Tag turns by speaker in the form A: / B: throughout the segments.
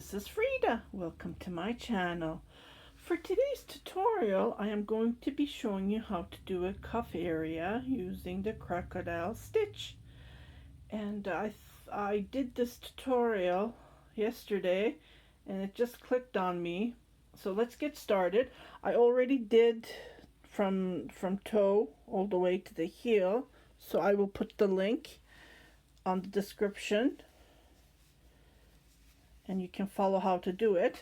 A: this is Frida. Welcome to my channel. For today's tutorial, I am going to be showing you how to do a cuff area using the Crocodile Stitch. And I did this tutorial yesterday and it just clicked on me. So let's get started. I already did from toe all the way to the heel, so I will put the link on the description and you can follow how to do it.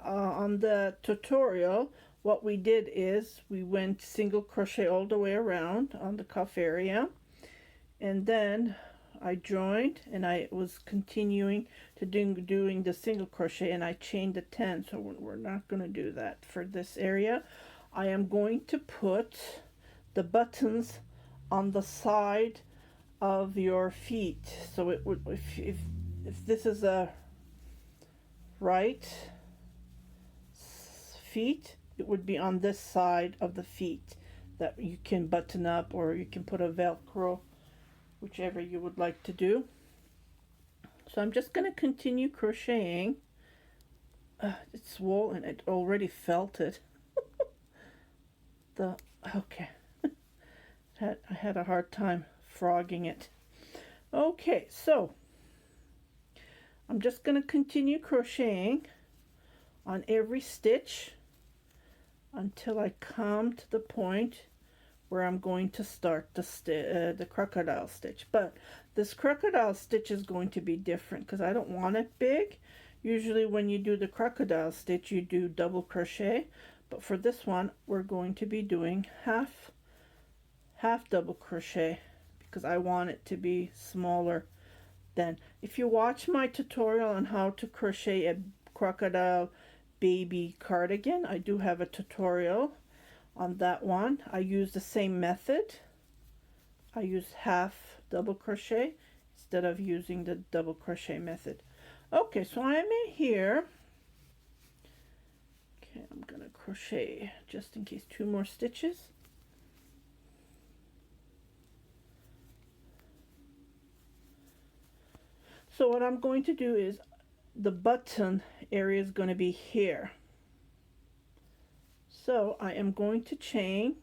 A: On the tutorial, what we did is we went single crochet all the way around on the cuff area, and then I joined and I was continuing to doing the single crochet, and I chained the 10. So we're not going to do that for this area. I am going to put the buttons on the side of your feet. So it would, if this is a right feet, it would be on this side of the feet that you can button up, or you can put a Velcro, whichever you would like to do. So I'm just going to continue crocheting. It's swollen, it already felt it. Okay. I had a hard time frogging it. Okay, so I'm just going to continue crocheting on every stitch until I come to the point where I'm going to start the crocodile stitch. But this crocodile stitch is going to be different because I don't want it big. Usually when you do the crocodile stitch, you do double crochet, but for this one we're going to be doing half double crochet because I want it to be smaller. Then if you watch my tutorial on how to crochet a crocodile baby cardigan, I do have a tutorial on that one. I use the same method. I use half double crochet instead of using the double crochet method. Okay, so I'm in here. Okay, I'm gonna crochet just in case 2 more stitches. So what I'm going to do is the button area is going to be here. So I am going to chain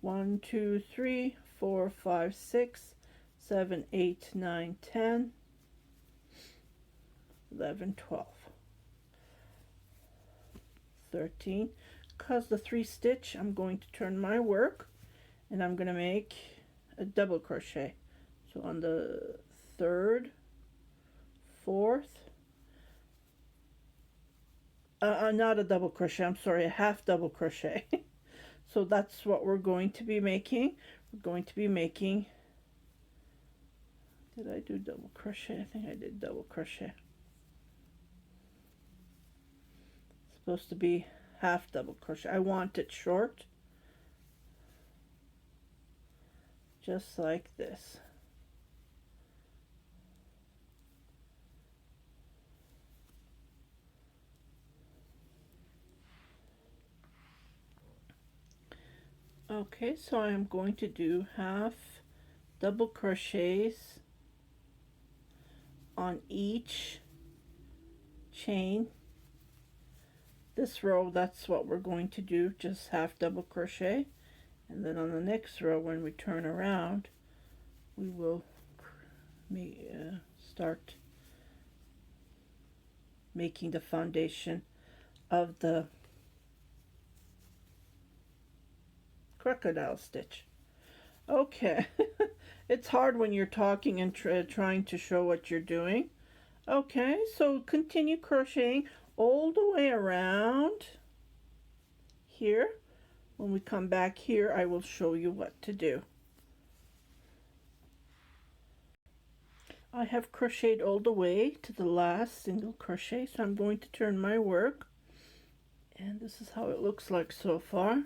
A: 1, 2, 3, 4, 5, 6, 7, 8, 9, 10, 11, 12, 13. Because the 3 stitch, I'm going to turn my work and I'm going to make a double crochet. So on the 3rd, 4th, not a double crochet, I'm sorry, a half double crochet. So that's what we're going to be making. We're going to be making, did I do double crochet? I think I did double crochet. It's supposed to be half double crochet. I want it short, just like this. Okay, so I'm going to do half double crochets on each chain. This row, that's what we're going to do, just half double crochet. And then on the next row, when we turn around, we will start making the foundation of the crocodile stitch. Okay. It's hard when you're talking and trying to show what you're doing. Okay, so continue crocheting all the way around here. When we come back here, I will show you what to do. I have crocheted all the way to the last single crochet, so I'm going to turn my work, and this is how it looks like so far.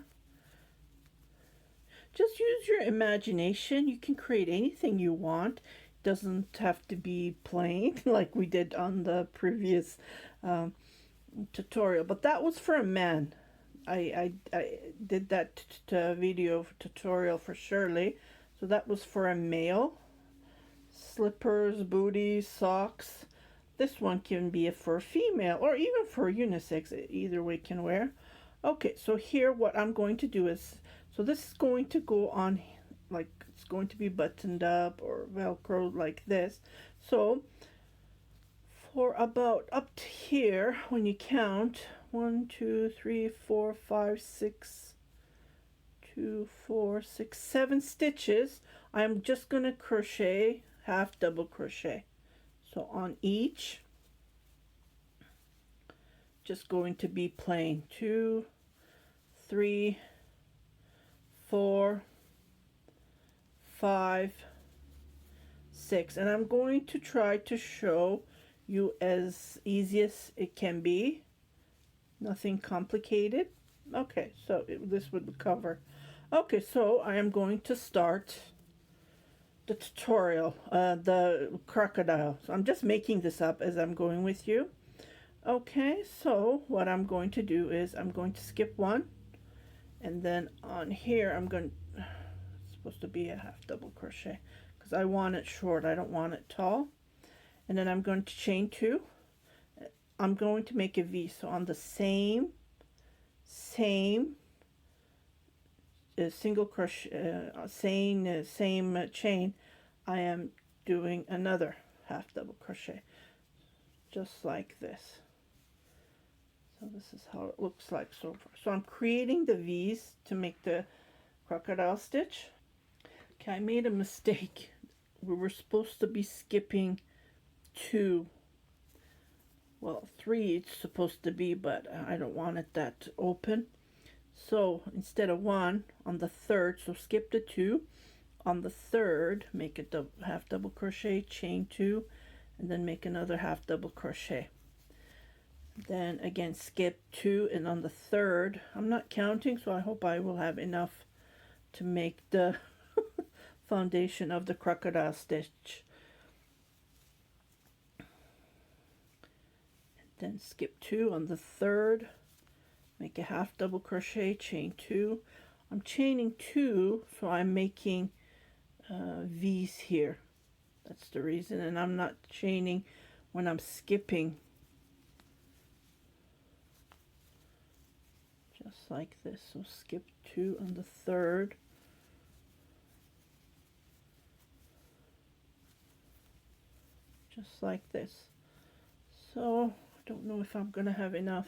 A: Just use your imagination. You can create anything you want. It doesn't have to be plain like we did on the previous tutorial, but that was for a man. I did that video tutorial for Shirley, so that was for a male. slippers, booties, socks. This one can be for female or even for unisex, either way can wear. Okay, so here what I'm going to do is, so this is going to go on like it's going to be buttoned up or Velcro like this. So for about up to here, when you count 1, 2, 3, 4, 5, 6, 2, 4, 6, 7 stitches, I'm just going to crochet half double crochet. So on each, just going to be plain 2, 3, 4, 5, 6, and I'm going to try to show you as easy as it can be, nothing complicated. Okay, so this would cover. Okay, so I am going to start the tutorial, the crocodile. So I'm just making this up as I'm going with you. Okay, so what I'm going to do is I'm going to skip one, and then on here I'm going, it's supposed to be a half double crochet because I want it short, I don't want it tall. And then I'm going to chain 2. I'm going to make a V. So on the same single crochet, same chain, I am doing another half double crochet, just like this. So this is how it looks like so far. So I'm creating the V's to make the crocodile stitch. Okay, I made a mistake. We were supposed to be skipping 2. Well, 3 it's supposed to be, but I don't want it that open. So instead of 1 on the 3rd, so skip the 2. On the 3rd, make a half double crochet, chain 2, and then make another half double crochet. Then again skip 2, and on the 3rd, I'm not counting, so I hope I will have enough to make the foundation of the crocodile stitch. Then skip 2 on the 3rd, make a half double crochet, chain 2. I'm chaining 2, so I'm making V's here. That's the reason, and I'm not chaining when I'm skipping. Just like this. So skip 2 on the 3rd. Just like this. So I don't know if I'm going to have enough.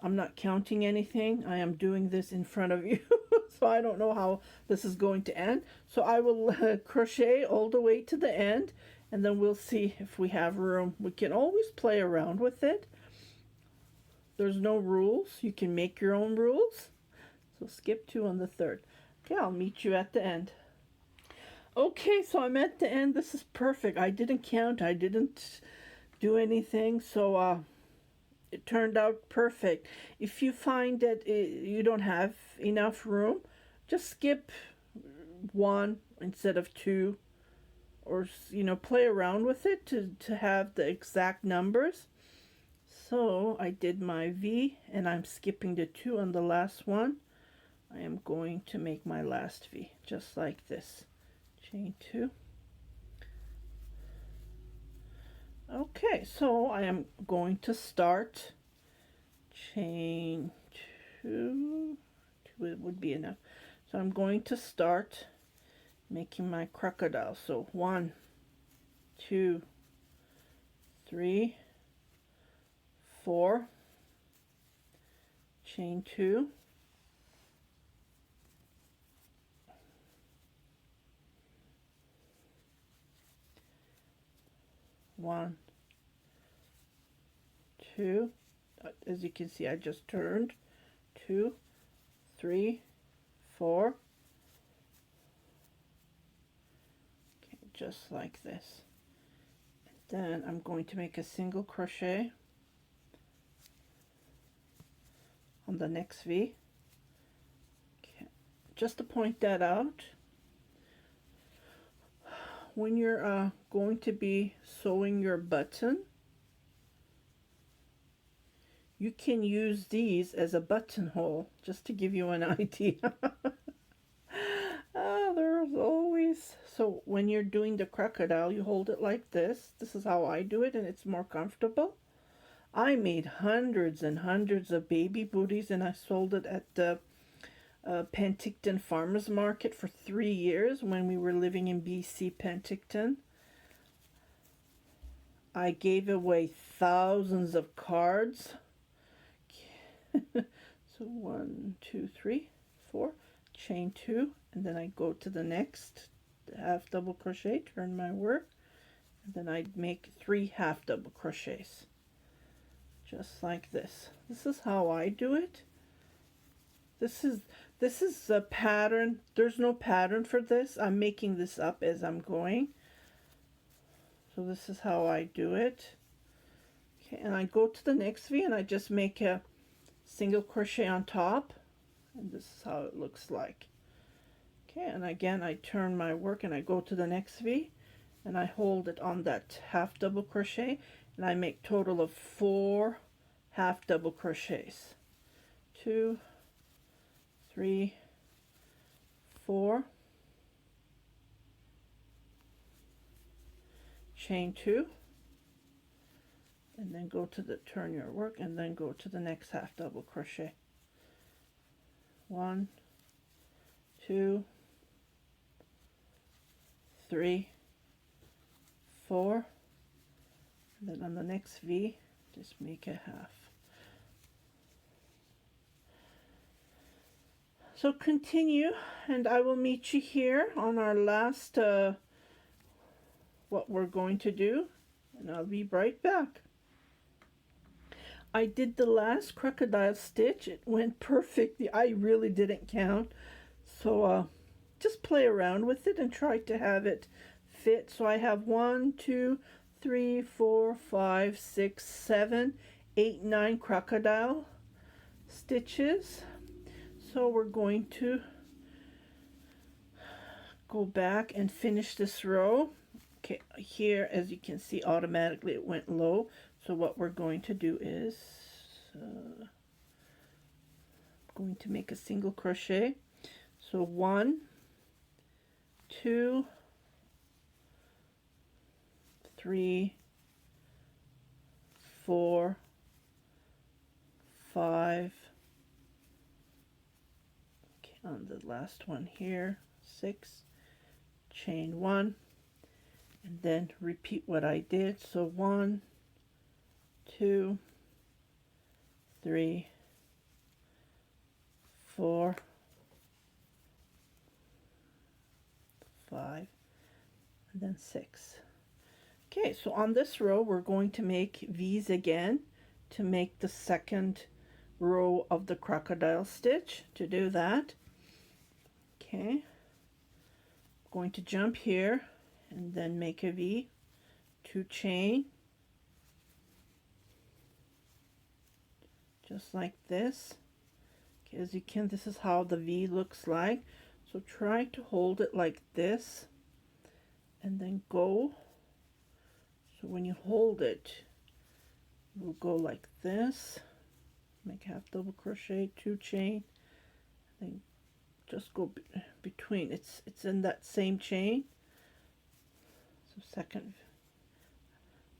A: I'm not counting anything. I am doing this in front of you. So I don't know how this is going to end. So I will crochet all the way to the end, and then we'll see if we have room. We can always play around with it. There's no rules. You can make your own rules. So skip 2 on the 3rd. Okay, I'll meet you at the end. Okay, so I'm at the end. This is perfect. I didn't count. I didn't do anything. So it turned out perfect. If you find that you don't have enough room, just skip 1 instead of 2, or play around with it to have the exact numbers. So I did my V, and I'm skipping the 2 on the last one. I am going to make my last V just like this. Chain 2. Okay, so I am going to start chain 2. 2 would be enough. So I'm going to start making my crocodile. So 1, 2, 3, 4, chain 2, 1, 2, as you can see I just turned, 2, 3, 4, okay, just like this. Then I'm going to make a single crochet on the next V. Okay. Just to point that out, when you're going to be sewing your button, you can use these as a buttonhole, just to give you an idea. There's always So when you're doing the crocodile, you hold it like this. This is how I do it, and it's more comfortable. I made hundreds and hundreds of baby booties, and I sold it at the Penticton Farmers Market for 3 years when we were living in BC, Penticton. I gave away thousands of cards. So 1, 2, 3, 4, chain 2, and then I go to the next half double crochet, turn my work, and then I make 3 half double crochets, just like this. This is how I do it. This is a pattern. There's no pattern for this. I'm making this up as I'm going. So this is how I do it. Okay, and I go to the next V and I just make a single crochet on top, and this is how it looks like. Okay, and again I turn my work and I go to the next V and I hold it on that half double crochet, and I make total of 4 half double crochets. 2, 3, 4, chain 2, and then go to the turn your work and then go to the next half double crochet. 1, 2, 3, 4, and then on the next V just make a half. So continue, and I will meet you here on our last what we're going to do, and I'll be right back. I did the last crocodile stitch. It went perfect. I really didn't count, so just play around with it and try to have it fit. So I have 1, 2, 3, 4, 5, 6, 7, 8, 9 crocodile stitches. So we're going to go back and finish this row. Okay, here as you can see automatically it went low. So what we're going to do is going to make a single crochet. So 1, 2, 3, 4, 5, okay, on the last one here, 6, chain 1, and then repeat what I did. So 1, 2, 3, 4, 5, and then 6. Okay, so on this row we're going to make V's again to make the second row of the crocodile stitch. To do that, okay, I'm going to jump here and then make a V, 2 chain, just like this. Okay, as you can, this is how the V looks like. So try to hold it like this and then go. So when you hold it, we'll go like this, make half double crochet, 2 chain, then just go between. It's in that same chain. So second,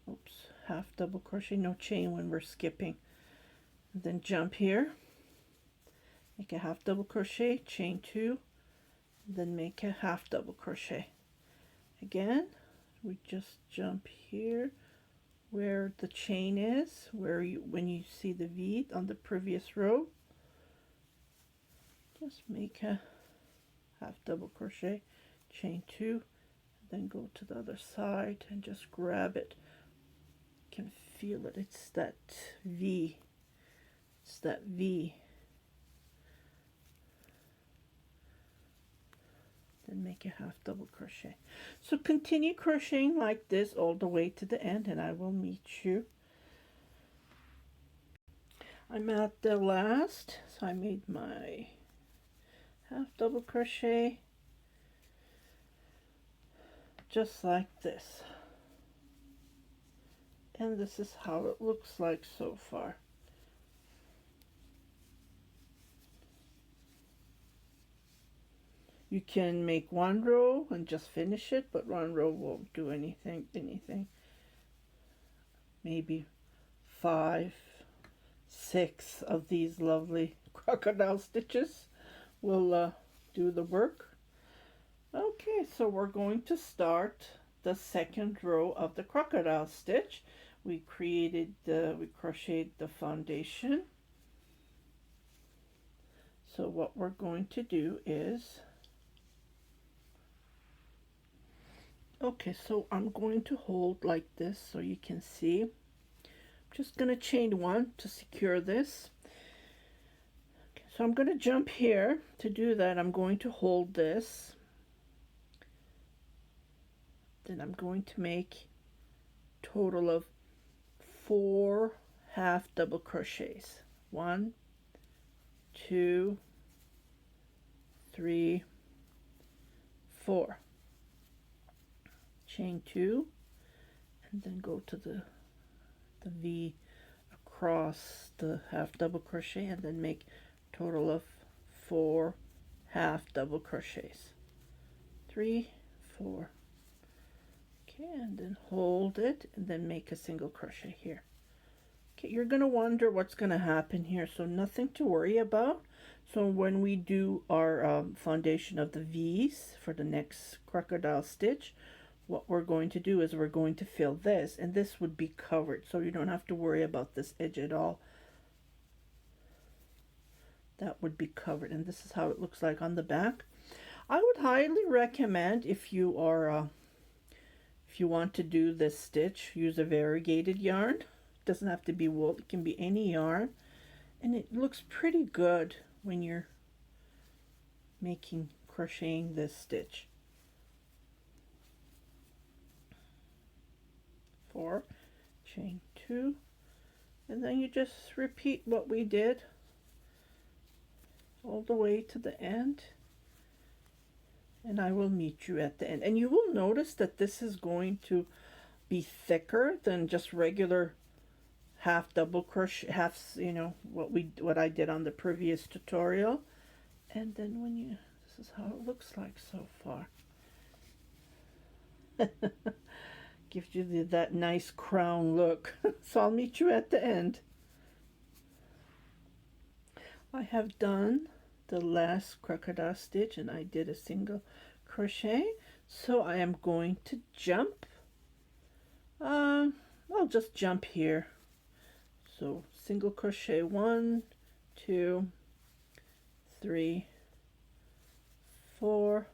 A: oops, half double crochet, no chain when we're skipping. And then jump here, make a half double crochet, chain 2, then make a half double crochet. Again, we just jump here where the chain is, where you, when you see the V on the previous row, just make a half double crochet, chain 2, then go to the other side and just grab it. You can feel it, it's that V, it's that V. Then make a half double crochet. So continue crocheting like this all the way to the end, and I will meet you. I'm at the last, so I made my half double crochet just like this, and this is how it looks like so far. You can make one row and just finish it, but one row won't do anything. Maybe 5, 6 of these lovely crocodile stitches will do the work. Okay, so we're going to start the second row of the crocodile stitch. We crocheted the foundation. So what we're going to do is, okay, so I'm going to hold like this so you can see. I'm just going to chain 1 to secure this. Okay, so I'm going to jump here. To do that, I'm going to hold this. Then I'm going to make a total of 4 half double crochets. 1, 2, 3, 4. Chain 2 and then go to the V across the half double crochet and then make a total of 4 half double crochets. 3, 4. Okay, and then hold it and then make a single crochet here. Okay, you're going to wonder what's going to happen here, so nothing to worry about. So when we do our foundation of the V's for the next crocodile stitch, what we're going to do is we're going to fill this, and this would be covered, so you don't have to worry about this edge at all. That would be covered, and this is how it looks like on the back. I would highly recommend, if you are if you want to do this stitch, use a variegated yarn. It doesn't have to be wool, it can be any yarn, and it looks pretty good when you're crocheting this stitch. 4, chain 2, and then you just repeat what we did all the way to the end, and I will meet you at the end. And you will notice that this is going to be thicker than just regular half double crochet, what I did on the previous tutorial. And then this is how it looks like so far. Gives you that nice crown look. So I'll meet you at the end. I have done the last crocodile stitch and I did a single crochet, so I am going to jump. I'll just jump here. So single crochet 1, 2, 3, 4,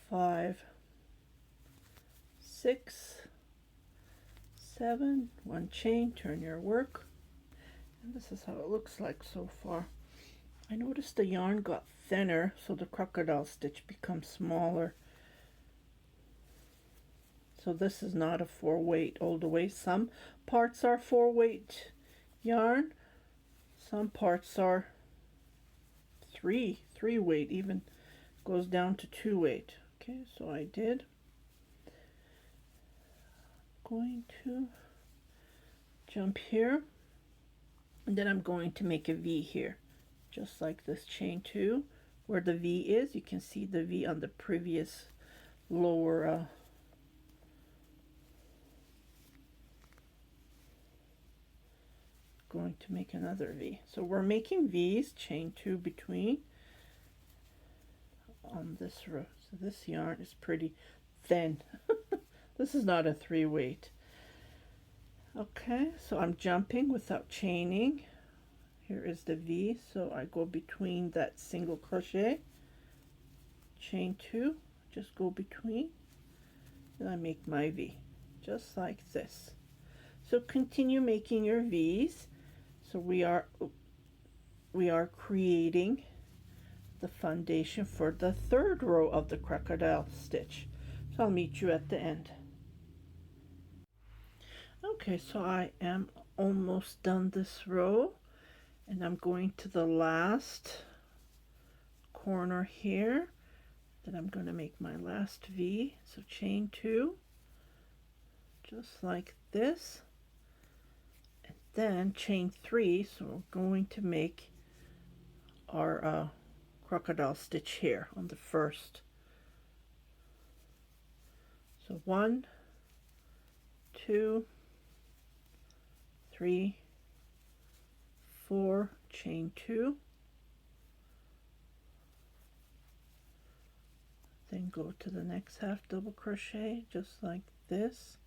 A: 5, 6, 7, 1 chain, turn your work, and this is how it looks like so far. I noticed the yarn got thinner, so the crocodile stitch becomes smaller. So this is not a 4-weight all the way. Some parts are 4-weight yarn, some parts are 3-weight, even goes down to 2-weight. Okay, so I did. Going to jump here, and then I'm going to make a V here, just like this. Chain 2 where the V is. You can see the V on the previous lower going to make another V. So we're making V's, chain 2 between on this row. So this yarn is pretty thin. This is not a 3-weight. Okay, so I'm jumping without chaining. Here is the V, so I go between that single crochet, chain 2, just go between, and I make my V, just like this. So continue making your V's. So we are creating the foundation for the third row of the crocodile stitch. So I'll meet you at the end. Okay, so I am almost done this row, and I'm going to the last corner here. Then I'm going to make my last V. So chain 2, just like this, and then chain 3. So we're going to make our crocodile stitch here on the first. So 1, 2, 3, 4, chain 2, then go to the next half double crochet just like this.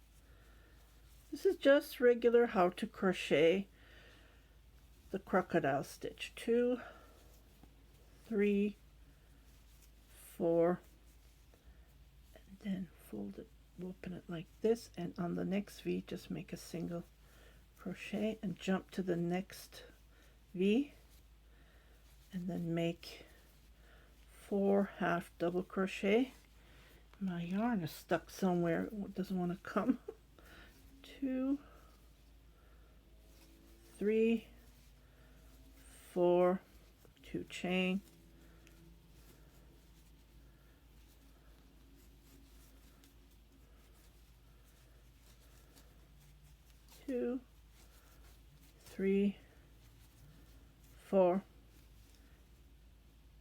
A: This is just regular how to crochet the crocodile stitch. 2, 3, 4, and then fold it, open it like this, and on the next V just make a single crochet and jump to the next V, and then make 4 half double crochet. My yarn is stuck somewhere, it doesn't want to come. 2, 3, 4, 2 chain, 2, 3, 4,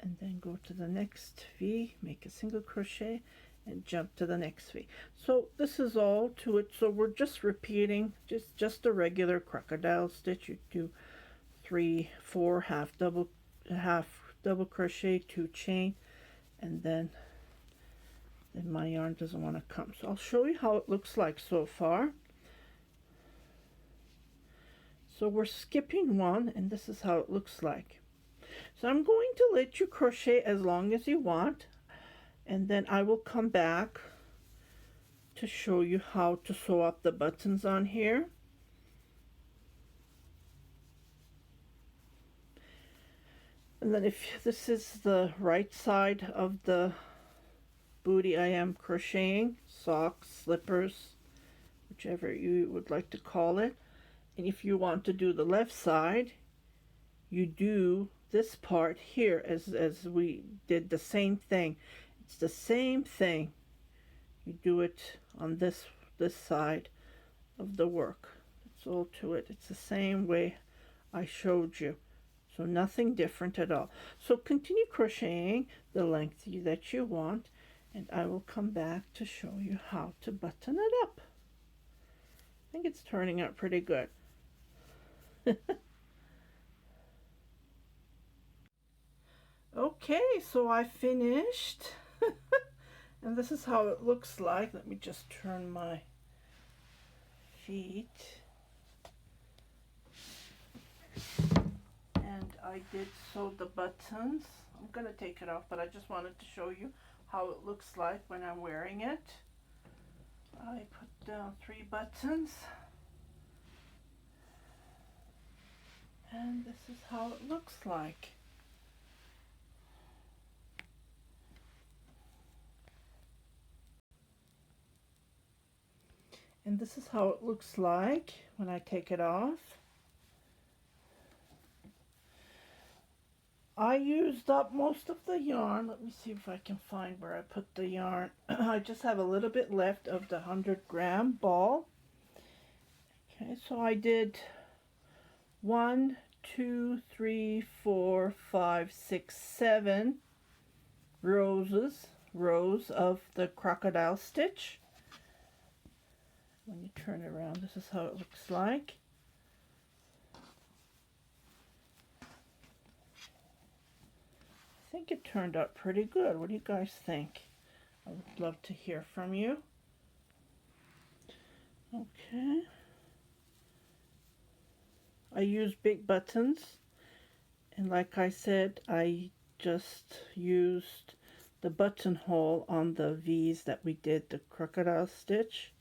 A: and then go to the next V, make a single crochet and jump to the next V. So this is all to it. So we're just repeating just a regular crocodile stitch. You do 3, 4 half double crochet, 2 chain, and then my yarn doesn't want to come. So I'll show you how it looks like so far. So we're skipping one, and this is how it looks like. So I'm going to let you crochet as long as you want, and then I will come back to show you how to sew up the buttons on here. And then if this is the right side of the booty I am crocheting, socks, slippers, whichever you would like to call it. And if you want to do the left side, you do this part here as we did the same thing. It's the same thing. You do it on this side of the work. That's all to it. It's the same way I showed you. So nothing different at all. So continue crocheting the length that you want, and I will come back to show you how to button it up. I think it's turning out pretty good. Okay, so I finished. And this is how it looks like. Let me just turn my feet. And I did sew the buttons. I'm going to take it off, but I just wanted to show you how it looks like when I'm wearing it. I put down 3 buttons. And this is how it looks like. And this is how it looks like when I take it off. I used up most of the yarn. Let me see if I can find where I put the yarn. I just have a little bit left of the 100-gram ball. Okay, so I did 1, 2, 3, 4, 5, 6, 7 rows of the crocodile stitch. When you turn it around, this is how it looks like. I think it turned out pretty good. What do you guys think? I would love to hear from you. Okay. I use big buttons, and like I said, I just used the buttonhole on the V's that we did the crocodile stitch.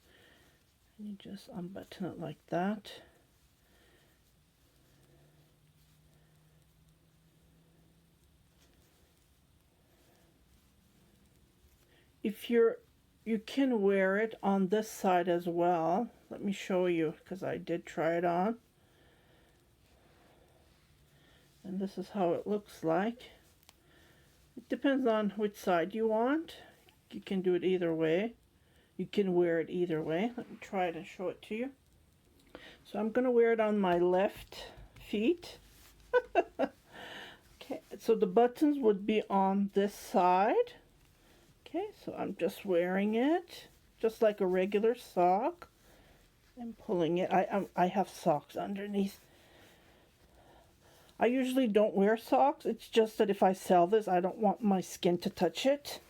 A: You just unbutton it like that. If you can wear it on this side as well. Let me show you, because I did try it on. And this is how it looks like. It depends on which side you want. You can do it either way. You can wear it either way. Let me try it and show it to you. So I'm going to wear it on my left feet. Okay, So the buttons would be on this side. Okay, so I'm just wearing it just like a regular sock and pulling it. I have socks underneath. I usually don't wear socks. It's just that if I sell this, I don't want my skin to touch it.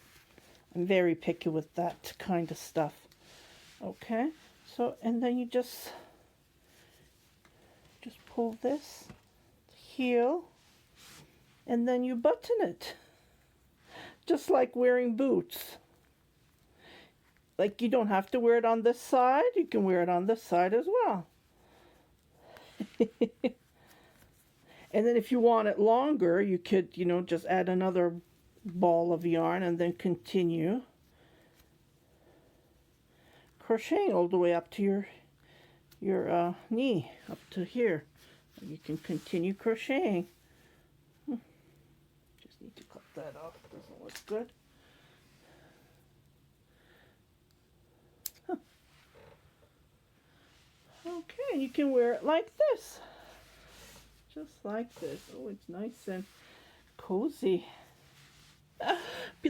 A: I'm very picky with that kind of stuff. Okay, so and then you just pull this heel and then you button it. Just like wearing boots. Like you don't have to wear it on this side, you can wear it on this side as well. And then if you want it longer, you could, you know, just add another ball of yarn and then continue crocheting all the way up to your knee, up to here. You can continue crocheting. Just need to cut that off, doesn't look good. Okay, you can wear it like this. Just like this. Oh, it's nice and cozy.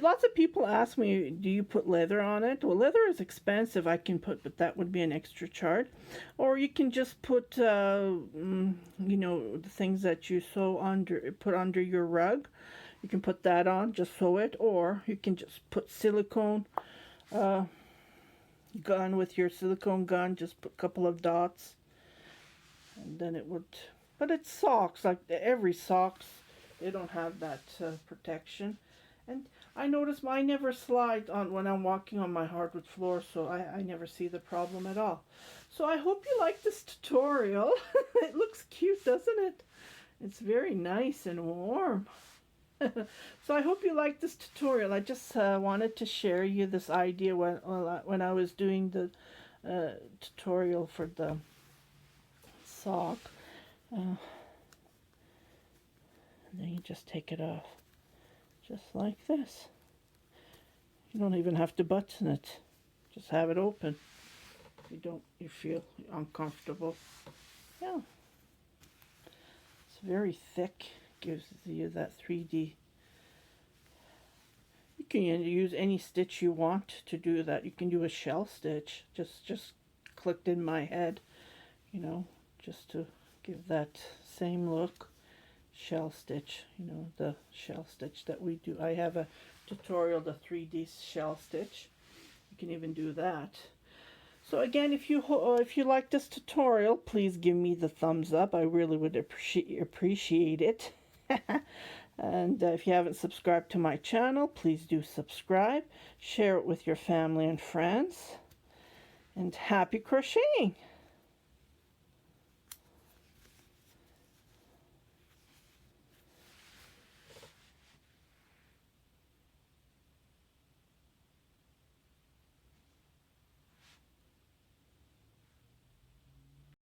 A: Lots of people ask me, do you put leather on it? Well, leather is expensive. I can put, but that would be an extra charge. Or you can just put, you know, the things that you put under your rug. You can put that on, just sew it. Or you can just put silicone gun with your silicone gun. Just put a couple of dots. And then it would, but it's socks. Like every socks, they don't have that protection. And I notice mine never slide on when I'm walking on my hardwood floor, so I never see the problem at all. So I hope you like this tutorial. It looks cute, doesn't it? It's very nice and warm. So I hope you like this tutorial. I just wanted to share you this idea when I was doing the tutorial for the sock. And then you just take it off. Just like this. You don't even have to button it. Just have it open. You feel uncomfortable. Yeah. It's very thick. Gives you that 3D. You can use any stitch you want to do that. You can do a shell stitch. Just clicked in my head, you know, just to give that same look. Shell stitch, you know, the shell stitch that we do. I have a tutorial, the 3D shell stitch. You can even do that. So again, if you like this tutorial, please give me the thumbs up. I really would appreciate it. And if you haven't subscribed to my channel, please do subscribe. Share it with your family and friends. And happy crocheting!